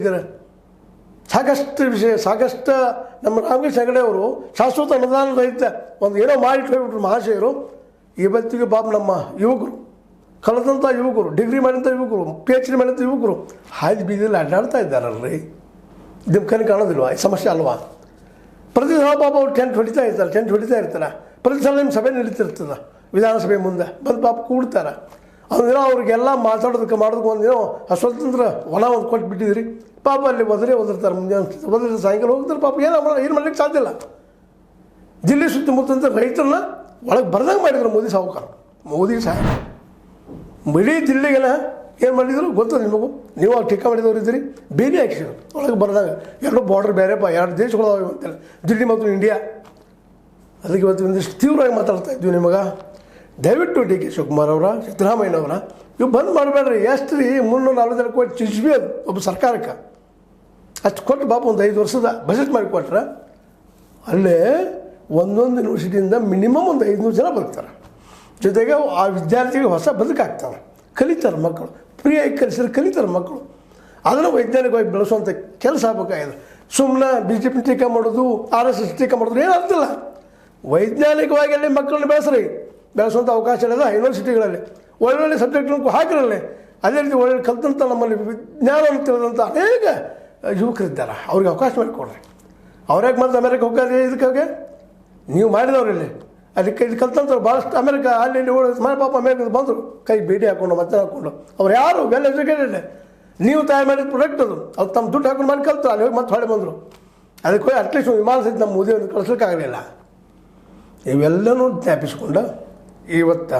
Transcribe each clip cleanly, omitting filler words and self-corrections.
ಇದ್ದಾರೆ. ಸಾಕಷ್ಟು ವಿಷಯ ಸಾಕಷ್ಟು ನಮ್ಮ ರಾಮಕೃಷ್ಣ ಹೆಗಡೆ ಅವರು ಶಾಶ್ವತ ಅನುದಾನ ರಹಿತ ಒಂದು ಏನೋ ಮಾಡಿಟ್ಕೊಂಡ್ಬಿಟ್ರು ಮಹಾಶಯರು. ಇವತ್ತಿಗೆ ನಮ್ಮ ಯುವಕರು ಕಳೆದಂಥ ಯುವಕರು, ಡಿಗ್ರಿ ಮಾಡಿದಂಥ ಯುವಕರು, PhD ಮಾಡಿದಂಥ ಯುವಕರು ಹಾದಿ ಬೀದಿಯಲ್ಲಿ ಅಡ್ಡಾಡ್ತಾ ಇದ್ದಾರಲ್ರಿ. ನಿಮ್ಮ ಕಣ್ಣು ಕಾಣೋದಿಲ್ವ? ಈ ಸಮಸ್ಯೆ ಅಲ್ವಾ? ಪ್ರತಿ ಸಲ ಪಾಪ ಅವ್ರು ಟೆಂಟ್ ಹೊಡಿತಾ ಇರ್ತಾರೆ. ಪ್ರತಿ ಸಲ ನಿಮ್ಮ ಸಭೆ ನಡೀತಿರ್ತದೆ, ವಿಧಾನಸಭೆ ಮುಂದೆ ಬಂದು ಪಾಪ ಕೂಡ್ತಾರೆ. ಒಂದಿನ ಅವ್ರಿಗೆಲ್ಲ ಮಾಡೋದಕ್ಕೆ ಒಂದಿನ ಸ್ವತಂತ್ರ ಹೊಲ ಒಂದು ಕೊಟ್ಬಿಟ್ಟಿದ್ರಿ. ಪಾಪ ಅಲ್ಲಿ ಒದರ್ತಾರೆ, ಮುಂಜಾನೆ ಸಾಯಂಕಾಲ ಹೋಗ್ತಾರೆ. ಪಾಪ ಏನು ಮಾಡ್ಲಿಕ್ಕೆ ಸಾಧ್ಯ ಇಲ್ಲ. ಜಿಲ್ಲೆ ಸುತ್ತಮುತ್ತ ರೈತರನ್ನ ಒಳಗೆ ಬರ್ದಂಗೆ ಮಾಡಿದ್ರು ಮೋದಿ ಸಾಹೇಬ. ಇಡೀ ಜಿಲ್ಲೆಗೆಲ್ಲ ಏನು ಮಾಡಿದ್ರು ಗೊತ್ತದ ನಿಮಗೂ? ನೀವು ಆ ಟೀಕಾ ಮಾಡಿದವ್ರು ಇದ್ದೀರಿ. ಬೇರೆ ಹಾಕಿದ್ರು ಒಳಗೆ ಬರ್ದಾಗ. ಎರಡು ಬಾರ್ಡರ್ ಬೇರೆಪ್ಪ, ಎರಡು ದೇಶಗಳಾವೆ ಅಂತೇಳಿ, ದಿಲ್ಲಿ ಮತ್ತು ಇಂಡಿಯಾ. ಅದಕ್ಕೆ ಇವತ್ತು ಒಂದಿಷ್ಟು ತೀವ್ರವಾಗಿ ಮಾತಾಡ್ತಾ ಇದ್ವಿ ನಿಮಗೆ. ದಯವಿಟ್ಟು DK ಶಿವಕುಮಾರ್ ಅವರ, ಸಿದ್ದರಾಮಯ್ಯನವರ ಇವು ಬಂದ್ ಮಾಡಬೇಡ್ರಿ. ಎಷ್ಟು ರೀ 340 ಕೋಟಿ ಚಿಜ್ಬಿ ಅದು ಒಬ್ಬ ಸರ್ಕಾರಕ್ಕೆ. ಅಷ್ಟು ಕೊಟ್ಟು ಪಾಪ ಒಂದು 5 ವರ್ಷದ ಬಜೆಟ್ ಮಾಡಿಕೊಟ್ರೆ ಅಲ್ಲೇ ಒಂದೊಂದು ಯೂನಿವರ್ಸಿಟಿಯಿಂದ ಮಿನಿಮಮ್ ಒಂದು 500 ಜನ ಬರ್ತಾರೆ. ಜೊತೆಗೆ ಆ ವಿದ್ಯಾರ್ಥಿಗಳಿಗೆ ಹೊಸ ಬದುಕಾಗ್ತವೆ, ಕಲಿತಾರೆ ಮಕ್ಕಳು. ಫ್ರೀಯಾಗಿ ಕಲಿಸಿದ್ರೆ ಕಲಿತಾರೆ ಮಕ್ಕಳು. ಅದನ್ನು ವೈಜ್ಞಾನಿಕವಾಗಿ ಬೆಳೆಸುವಂಥ ಕೆಲಸ ಆಗಬೇಕಾಗಿದೆ. ಸುಮ್ಮನೆ BJP ಟೀಕಾ ಮಾಡೋದು, RSS ಟೀಕಾ ಮಾಡೋದು ಏನು ಅರ್ಥಲ್ಲ. ವೈಜ್ಞಾನಿಕವಾಗಿ ಅಲ್ಲಿ ಮಕ್ಕಳನ್ನ ಬೆಳೆಸುವಂಥ ಅವಕಾಶ ಇದೆ ಯೂನಿವರ್ಸಿಟಿಗಳಲ್ಲಿ. ಒಳ್ಳೊಳ್ಳೆ ಸಬ್ಜೆಕ್ಟ್ಗಳನ್ನು ಹಾಕಿರಲಿ. ಅದೇ ರೀತಿ ಒಳ್ಳೆ ಕಲಿತಂಥ ನಮ್ಮಲ್ಲಿ ವಿಜ್ಞಾನವನ್ನು ತಿಳಿದಂಥ ಅನೇಕ ಯುವಕರಿದ್ದಾರೆ. ಅವ್ರಿಗೆ ಅವಕಾಶ ಮಾಡಿಕೊಡ್ರಿ. ಅವ್ರ್ಯಾಕೆ ಮತ್ತೆ ಅಮೆರಿಕ ಹೋಗ್ತಾರೆ? ಇದಕ್ಕಾಗೆ ನೀವು ಮಾಡಿದವ್ರಲ್ಲಿ ಅದಕ್ಕೆ ಇದು ಕಲ್ತಂಥವ್ರು ಭಾಳಷ್ಟು ಅಮೆರಿಕ ಅಲ್ಲಿ ಪಾಪ ಅಮೆರಿಕದ ಬಂದರು, ಕೈ ಬೇಡಿ ಹಾಕ್ಕೊಂಡು ಮತ್ತೆ ಹಾಕ್ಕೊಂಡು. ಅವ್ರು ಯಾರು ವೆಲ್ ಎಜುಕೇಟೆಡ್. ನೀವು ತಯಾರು ಮಾಡಿದ ಪ್ರಾಡಕ್ಟ್ ಅದು ತಮ್ಮ ದುಡ್ಡು ಹಾಕೊಂಡು ಮಾಡಿ ಕಲ್ತು ಅಲ್ಲಿ ಹೋಗಿ ಮತ್ತೆ ಹೊಳೆ ಬಂದರು. ಅದಕ್ಕೆ ಹೋಗಿ ಅಟ್ಲೀಸ್ಟ್ ವಿಮಾನ ಸಹಿತ ನಮ್ಮ ಮೋದಿಯನ್ನು ಕಳಿಸ್ಲಿಕ್ಕಾಗಲಿಲ್ಲ. ಇವೆಲ್ಲನೂ ಜ್ಞಾಪಿಸ್ಕೊಂಡು ಇವತ್ತು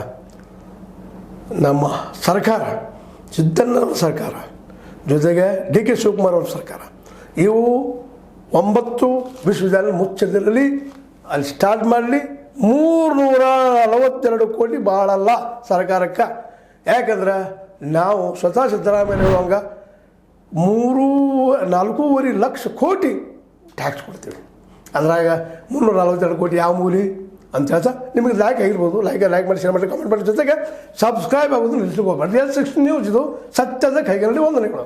ನಮ್ಮ ಸರ್ಕಾರ, ಸಿದ್ದಣ್ಣವ್ರ ಸರ್ಕಾರ, ಜೊತೆಗೆ DK ಶಿವಕುಮಾರ್ ಅವ್ರ ಸರ್ಕಾರ, ಇವು 9 ವಿಶ್ವವಿದ್ಯಾಲಯ ಮುಚ್ಚದಿರಲಿ, ಅಲ್ಲಿ ಸ್ಟಾರ್ಟ್ ಮಾಡಲಿ. 342 ಕೋಟಿ ಭಾಳಲ್ಲ ಸರ್ಕಾರಕ್ಕೆ. ಯಾಕಂದ್ರೆ ನಾವು ಸ್ವತಃ ಸಿದ್ದರಾಮಯ್ಯ ಹೇಳುವಂಗೆ 4.5 ಲಕ್ಷ ಕೋಟಿ ಟ್ಯಾಕ್ಸ್ ಕೊಡ್ತೀವಿ. ಅದ್ರಾಗ 342 ಕೋಟಿ ಯಾವ ಮೂಲಿ ಅಂತ ಹೇಳ್ತಾ ನಿಮಗೆ ಲೈಕ್ ಆಗಿರ್ಬೋದು. ಲೈಕ್ ಮಾಡಿ, ಶೇರ್ ಮಾಡಿ, ಕಮೆಂಟ್ ಮಾಡಿ. ಜೊತೆಗೆ ಸಬ್ಸ್ಕ್ರೈಬ್ ಆಗೋದು ನಿಲ್ಲಿಸ್ಲಿಕ್ಕೆ ಹೋಗ್ಬಾರ್ದು. 60 ನ್ಯೂಸ್ ಇದು ಸತ್ಯದ ಕೈಗಳಲ್ಲಿ ವಂದನೆಗಳು.